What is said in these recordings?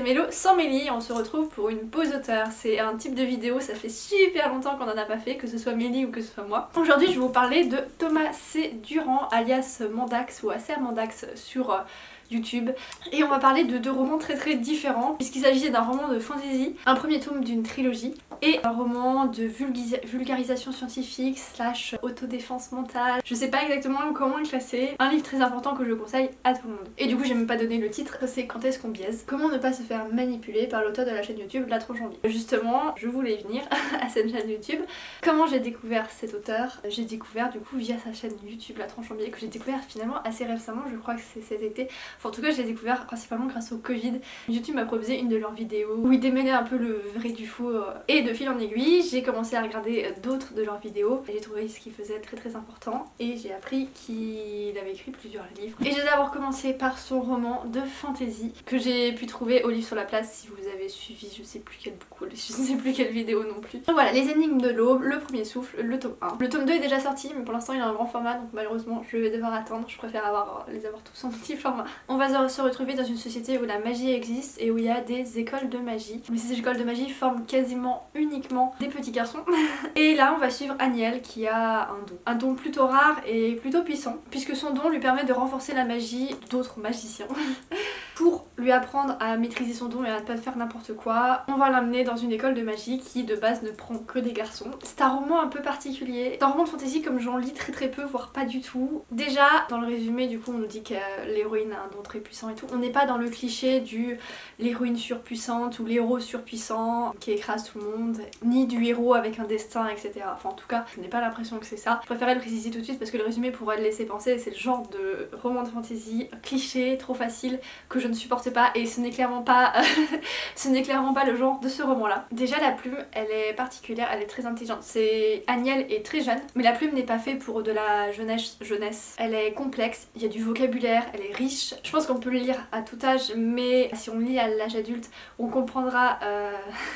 c'est Mélo sans Mélie et on se retrouve pour une pause auteur. C'est un type de vidéo, ça fait super longtemps qu'on en a pas fait, que ce soit Mélie ou que ce soit moi. Aujourd'hui je vais vous parler de Thomas C. Durand alias Mandax ou Acer Mandax sur YouTube. Et on va parler de deux romans très différents puisqu'il s'agit d'un roman de fantasy, un premier tome d'une trilogie et un roman de vulgarisation scientifique slash autodéfense mentale. Je sais pas exactement comment le classer. Un livre très important que je conseille à tout le monde. Et du coup j'ai même pas donné le titre, c'est Quand est-ce qu'on biaise. Comment ne pas se faire manipuler par l'auteur de la chaîne YouTube La Tronche en Biais. Justement, je voulais venir à cette chaîne YouTube. Comment j'ai découvert cet auteur? J'ai découvert du coup via sa chaîne YouTube La Tronche en Biais, que j'ai découvert finalement assez récemment, je crois que c'est cet été. Enfin, en tout cas je l'ai découvert principalement grâce au Covid. YouTube m'a proposé une de leurs vidéos où il démêlait un peu le vrai du faux et de fil en aiguille j'ai commencé à regarder d'autres de leurs vidéos et j'ai trouvé ce qu'il faisait très important et j'ai appris qu'il avait écrit plusieurs livres. Et j'ai d'abord commencé par son roman de fantasy que j'ai pu trouver au Livre sur la Place si vous avez suivi je sais plus quelle vidéo non plus. Donc voilà, Les Énigmes de l'Aube, Le Premier Souffle, le tome 1. Le tome 2 est déjà sorti mais pour l'instant il a un grand format donc malheureusement je vais devoir attendre, je préfère les avoir tous en petit format. On va se retrouver dans une société où la magie existe et où il y a des écoles de magie. Mais ces écoles de magie forment quasiment uniquement des petits garçons. Et là on va suivre Aniel qui a un don plutôt rare et plutôt puissant puisque son don lui permet de renforcer la magie d'autres magiciens. Pour lui apprendre à maîtriser son don et à ne pas faire n'importe quoi, on va l'amener dans une école de magie qui de base ne prend que des garçons. C'est un roman un peu particulier, c'est un roman de fantasy comme j'en lis très peu, voire pas du tout. Déjà dans le résumé du coup on nous dit que l'héroïne a un don très puissant et tout. On n'est pas dans le cliché du l'héroïne surpuissante ou l'héros surpuissant qui écrase tout le monde, ni du héros avec un destin etc. Enfin en tout cas je n'ai pas l'impression que c'est ça. Je préférais le préciser tout de suite parce que le résumé pourrait le laisser penser, c'est le genre de roman de fantasy cliché, trop facile, que je ne supporte pas et ce n'est clairement pas le genre de ce roman là. Déjà la plume elle est particulière, elle est très intelligente. Aniel est très jeune mais la plume n'est pas faite pour de la jeunesse. Elle est complexe, il y a du vocabulaire, elle est riche. Je pense qu'on peut le lire à tout âge mais si on lit à l'âge adulte on comprendra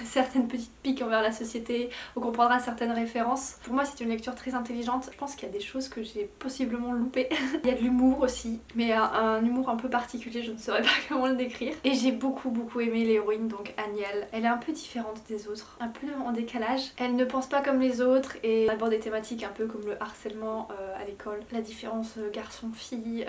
certaines petites piques envers la société, on comprendra certaines références. Pour moi c'est une lecture très intelligente, je pense qu'il y a des choses que j'ai possiblement loupées. Il y a de l'humour aussi mais un humour un peu particulier, je ne saurais pas comment le décrire. Et j'ai beaucoup aimé l'héroïne, donc Aniel. Elle est un peu différente des autres, un peu en décalage. Elle ne pense pas comme les autres et aborde des thématiques un peu comme le harcèlement à l'école, la différence garçon-fille.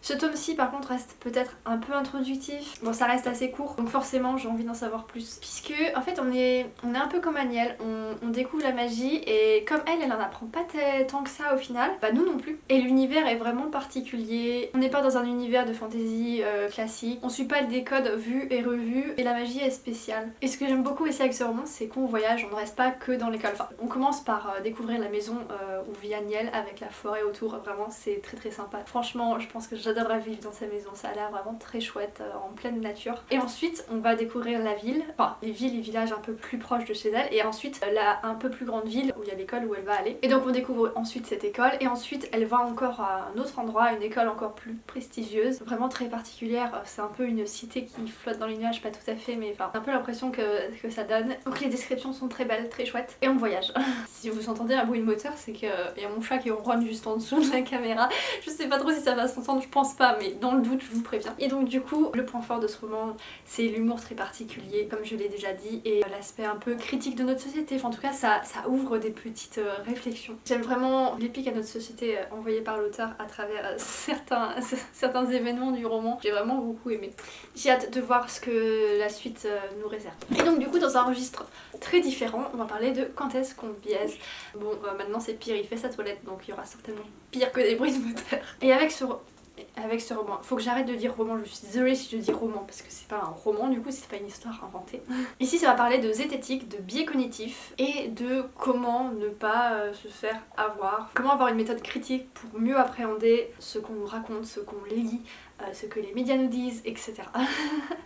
Ce tome-ci par contre reste peut-être un peu introductif. Bon ça reste assez court donc forcément j'ai envie d'en savoir plus. Puisque en fait on est un peu comme Aniel, on découvre la magie et comme elle en apprend pas tant que ça au final, bah nous non plus. Et l'univers est vraiment particulier. On n'est pas dans un univers de fantasy classique. On suit pas des codes vus et revus et la magie est spéciale. Et ce que j'aime beaucoup aussi avec ce roman c'est qu'on voyage, on ne reste pas que dans l'école. Enfin, on commence par découvrir la maison où vit Aniel avec la forêt autour, vraiment c'est très sympa. Franchement je pense que j'adorerais vivre dans sa maison, ça a l'air vraiment très chouette en pleine nature. Et ensuite on va découvrir la ville, enfin les villes et villages un peu plus proches de chez elle et ensuite la un peu plus grande ville où il y a l'école où elle va aller. Et donc on découvre ensuite cette école et ensuite elle va encore à un autre endroit, une école encore plus prestigieuse, vraiment très particulière. C'est un peu une cité qui flotte dans les nuages, pas tout à fait mais enfin un peu l'impression que ça donne. Donc les descriptions sont très belles, très chouettes et on voyage. Si vous entendez un bruit de moteur c'est qu'il y a mon chat qui ronronne juste en dessous de la caméra. Je sais pas trop si ça va s'entendre, je pense pas mais dans le doute je vous préviens. Et donc du coup le point fort de ce roman c'est l'humour très particulier comme je l'ai déjà dit et l'aspect un peu critique de notre société. Enfin, en tout cas ça ouvre des petites réflexions. J'aime vraiment les pics à notre société envoyées par l'auteur à travers certains événements du roman. J'ai vraiment beaucoup aimé. J'ai hâte de voir ce que la suite nous réserve. Et donc du coup dans un registre très différent on va parler de Quand est-ce qu'on biaise. Bon maintenant c'est pire, il fait sa toilette donc il y aura certainement pire que des bruits de moteur. Et avec ce roman, faut que j'arrête de dire roman, je suis désolée si je dis roman parce que c'est pas un roman du coup, c'est pas une histoire inventée. Ici ça va parler de zététique, de biais cognitifs et de comment ne pas se faire avoir, comment avoir une méthode critique pour mieux appréhender ce qu'on nous raconte, ce qu'on lit, ce que les médias nous disent, etc.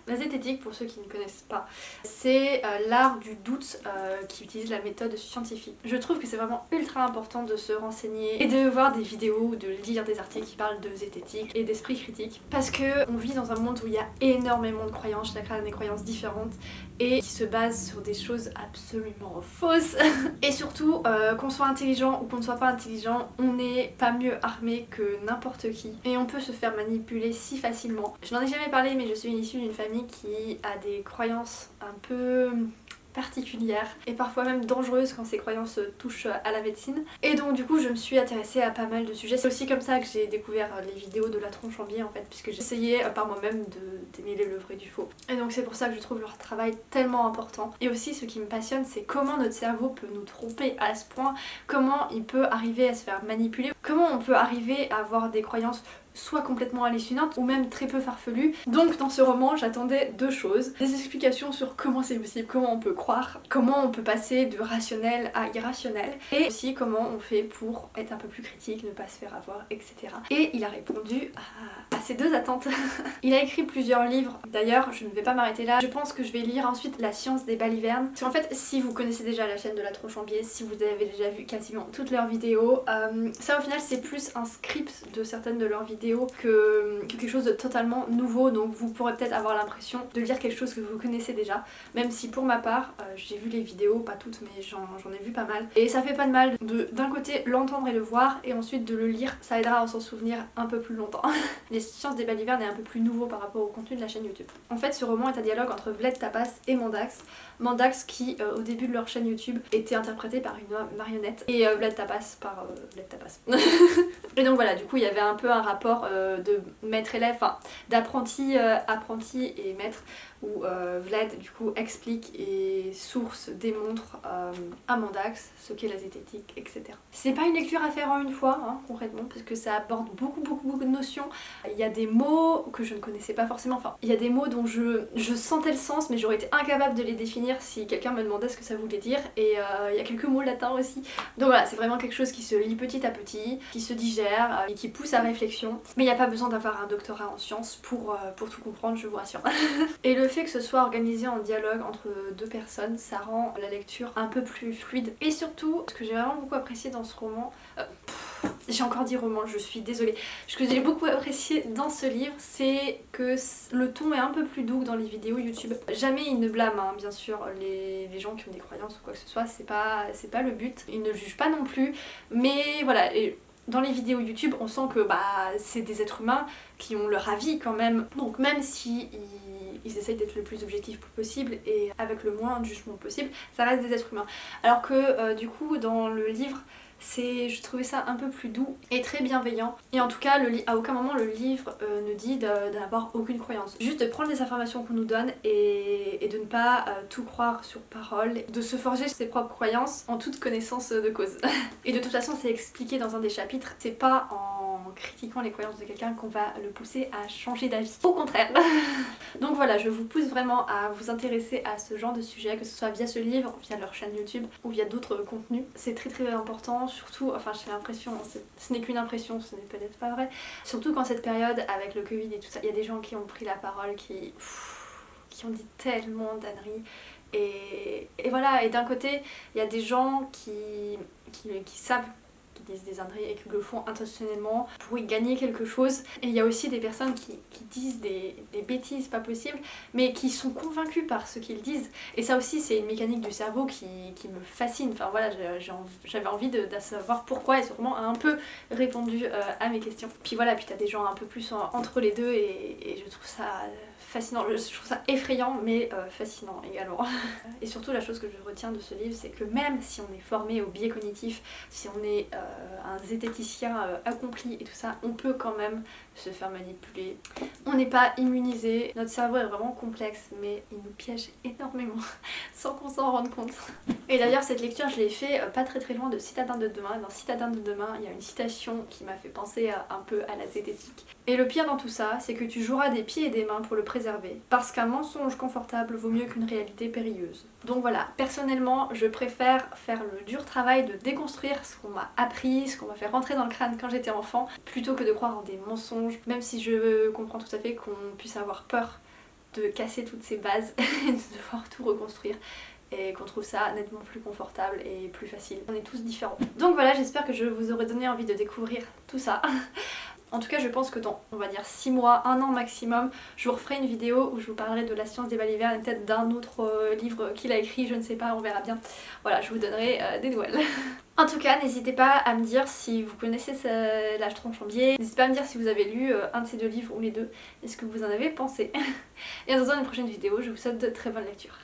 La zététique, pour ceux qui ne connaissent pas, c'est l'art du doute qui utilise la méthode scientifique. Je trouve que c'est vraiment ultra important de se renseigner et de voir des vidéos ou de lire des articles qui parlent de zététique et d'esprit critique parce que on vit dans un monde où il y a énormément de croyances, chacun a des croyances différentes et qui se basent sur des choses absolument fausses. Et surtout, qu'on soit intelligent ou qu'on ne soit pas intelligent, on n'est pas mieux armé que n'importe qui et on peut se faire manipuler si facilement. Je n'en ai jamais parlé, mais je suis issue d'une famille qui a des croyances un peu particulière et parfois même dangereuse quand ces croyances touchent à la médecine. Et donc du coup je me suis intéressée à pas mal de sujets. C'est aussi comme ça que j'ai découvert les vidéos de la tronche en biais en fait, puisque j'ai essayé par moi-même de démêler le vrai du faux. Et donc c'est pour ça que je trouve leur travail tellement important. Et aussi ce qui me passionne, c'est comment notre cerveau peut nous tromper à ce point, comment il peut arriver à se faire manipuler, comment on peut arriver à avoir des croyances soit complètement hallucinante ou même très peu farfelue. Donc dans ce roman j'attendais deux choses, des explications sur comment c'est possible, comment on peut croire, comment on peut passer de rationnel à irrationnel, et aussi comment on fait pour être un peu plus critique, ne pas se faire avoir, etc. Et il a répondu à ces deux attentes. Il a écrit plusieurs livres, d'ailleurs je ne vais pas m'arrêter là, je pense que je vais lire ensuite La science des balivernes. Parce qu'en fait si vous connaissez déjà la chaîne de la tronche en biais, si vous avez déjà vu quasiment toutes leurs vidéos, ça au final c'est plus un script de certaines de leurs vidéos que quelque chose de totalement nouveau, donc vous pourrez peut-être avoir l'impression de lire quelque chose que vous connaissez déjà, même si pour ma part j'ai vu les vidéos, pas toutes mais j'en ai vu pas mal, et ça fait pas de mal d'un côté l'entendre et le voir et ensuite de le lire, ça aidera à s'en souvenir un peu plus longtemps. Les sciences des balivernes est un peu plus nouveau par rapport au contenu de la chaîne YouTube. En fait ce roman est un dialogue entre Vlad Tepes et Mandax. Mandax qui au début de leur chaîne YouTube était interprété par une marionnette et Vlad Tepes par Vlad Tepes. Et donc voilà, du coup il y avait un peu un rapport de maître-élève, enfin d'apprenti apprenti et maître, où Vlad du coup explique et source démontre à Mandax ce qu'est la zététique, etc. C'est pas une lecture à faire en une fois, hein, concrètement, parce que ça aborde beaucoup de notions. Il y a des mots que je ne connaissais pas forcément, enfin il y a des mots dont je sentais le sens mais j'aurais été incapable de les définir si quelqu'un me demandait ce que ça voulait dire, et il y a quelques mots latins aussi. Donc voilà, c'est vraiment quelque chose qui se lit petit à petit, qui se digère et qui pousse à réflexion. Mais il n'y a pas besoin d'avoir un doctorat en sciences pour tout comprendre, je vous rassure. Et le fait que ce soit organisé en dialogue entre deux personnes, ça rend la lecture un peu plus fluide. Et surtout, ce que j'ai vraiment beaucoup apprécié dans ce roman... j'ai encore dit roman, je suis désolée. Ce que j'ai beaucoup apprécié dans ce livre, c'est que le ton est un peu plus doux que dans les vidéos YouTube. Jamais il ne blâme, hein, bien sûr, les gens qui ont des croyances ou quoi que ce soit, c'est pas le but. Il ne juge pas non plus, mais voilà... Dans les vidéos YouTube, on sent que c'est des êtres humains qui ont leur avis quand même. Donc même si ils essayent d'être le plus objectif possible et avec le moins de jugement possible, ça reste des êtres humains. Alors que du coup dans le livre, je trouvais ça un peu plus doux et très bienveillant. Et en tout cas, à aucun moment le livre ne dit d'avoir aucune croyance. Juste de prendre les informations qu'on nous donne et de ne pas tout croire sur parole, de se forger ses propres croyances en toute connaissance de cause. Et de toute façon, c'est expliqué dans un des chapitres, c'est pas en critiquant les croyances de quelqu'un qu'on va le pousser à changer d'avis. Au contraire. Donc voilà, je vous pousse vraiment à vous intéresser à ce genre de sujet, que ce soit via ce livre, via leur chaîne YouTube ou via d'autres contenus. C'est très important, surtout, enfin j'ai l'impression, ce n'est qu'une impression, ce n'est peut-être pas vrai, surtout qu'en cette période avec le Covid et tout ça, il y a des gens qui ont pris la parole, qui ont dit tellement d'âneries. Et voilà, et d'un côté, il y a des gens qui savent qu'ils disent des âneries et qui le font intentionnellement pour y gagner quelque chose. Et il y a aussi des personnes qui disent des bêtises pas possibles, mais qui sont convaincus par ce qu'ils disent. Et ça aussi, c'est une mécanique du cerveau qui me fascine. Enfin voilà, j'avais envie de savoir pourquoi, et ce roman a un peu répondu à mes questions. Puis voilà, puis t'as des gens un peu plus entre les deux, et je trouve ça... fascinant, je trouve ça effrayant mais fascinant également. Et surtout la chose que je retiens de ce livre, c'est que même si on est formé au biais cognitif, si on est un zététicien accompli et tout ça, on peut quand même se faire manipuler. On n'est pas immunisé, notre cerveau est vraiment complexe mais il nous piège énormément sans qu'on s'en rende compte. Et d'ailleurs cette lecture je l'ai fait pas très loin de Citadin de demain. Dans Citadin de demain il y a une citation qui m'a fait penser un peu à la zététique. Et le pire dans tout ça, c'est que tu joueras des pieds et des mains pour le préserver, parce qu'un mensonge confortable vaut mieux qu'une réalité périlleuse. Donc voilà, personnellement, je préfère faire le dur travail de déconstruire ce qu'on m'a appris, ce qu'on m'a fait rentrer dans le crâne quand j'étais enfant, plutôt que de croire en des mensonges, même si je comprends tout à fait qu'on puisse avoir peur de casser toutes ces bases et de devoir tout reconstruire, et qu'on trouve ça nettement plus confortable et plus facile. On est tous différents. Donc voilà, j'espère que je vous aurai donné envie de découvrir tout ça. En tout cas je pense que dans on va dire 6 mois, 1 an maximum, je vous referai une vidéo où je vous parlerai de La Science des balivernes et peut-être d'un autre livre qu'il a écrit, je ne sais pas, on verra bien. Voilà, je vous donnerai des nouvelles. En tout cas, n'hésitez pas à me dire si vous connaissez La Tronche en biais. N'hésitez pas à me dire si vous avez lu un de ces deux livres ou les deux et ce que vous en avez pensé. Et en attendant une prochaine vidéo, je vous souhaite de très bonnes lectures.